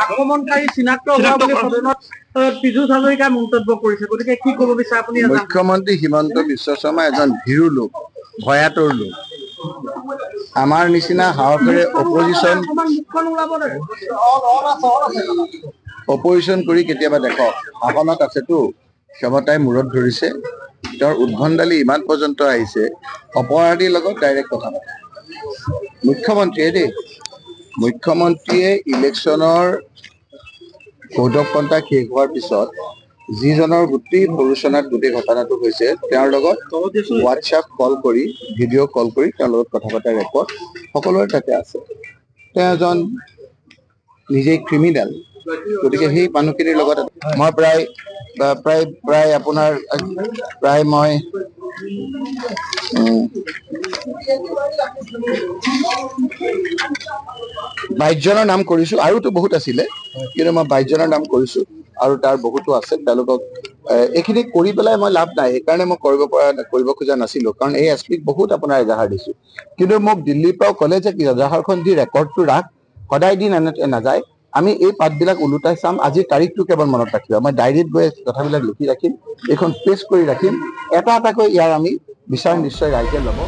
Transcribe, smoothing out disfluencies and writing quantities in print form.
আক্ৰমণকাৰী চিনাক্ত হোৱা বুলি সদনত পীযুষ হাজৰিকাই মন্তব্য কৰিছে, গতিকে কি ক'ব বিচাৰে আপুনি? মুখ্যমন্ত্ৰী হিমন্ত বিশ্ব শৰ্মা এজন ভীৰু লোক, ভয়াতুৰ লোক। আমাৰ নিচিনা সাহসেৰে অপজিশ্যন কৰি কেতিয়াবা দেখক, শাসনত আছেতো, ক্ষমতাই মূৰত ধৰিছে, তেওঁৰ উদ্ভণ্ডালি ইমান পৰ্যন্ত আহিছে, অপৰাধীৰ লগত ডাইৰেক্ট কথা পাতে মুখ্যমন্ত্ৰীয়ে ইলেকশ্যনৰ কৌড অফ কণ্ডাক্ট শেষ হোৱাৰ পিছত যিজনৰ গোটেই প্ৰৰোচনাত গোটেই ঘটনাটো হৈছে, তেওঁৰ লগত হোৱাটছআপ কল কৰি, ভিডিঅ' কল কৰি তেওঁৰ লগত কথা পতা ৰেকৰ্ড সকলোৰে তাতে আছে। তেওঁ এজন নিজেই ক্ৰিমিনেল, গতিকে সেই মানুহখিনিৰ লগত মই প্ৰায় আপোনাৰ মই 22 জনৰ নাম কৰিছো, আৰুতো বহুত আছিলে, কিন্তু মই 22 জনৰ নাম কৰিছো আৰু তাৰ বহুতো আছে। তেওঁলোকক এইখিনি কৰি পেলাই মই লাভ নাই, সেইকাৰণে মই কৰিব খোজা নাছিলো, কাৰণ এই এছ পিক বহুত আপোনাৰ এজাহাৰ দিছো। কিন্তু মোক দিল্লীৰ পৰাও ক'লে যে কি এজাহাৰখন দি ৰেকৰ্ডটো ৰাখ, সদায় দিন নাযায়, আমি এই পাতবিলাক ওলোটাই চাম, আজিৰ তাৰিখটো কেৱল মনত ৰাখিবা। মই ডায়েৰীত গৈ কথাবিলাক লিখি ৰাখিম, এইখন পেষ্ট কৰি ৰাখিম, এটা এটাকৈ ইয়াৰ আমি বিচাৰ নিশ্চয় ৰাইজে ল'ব।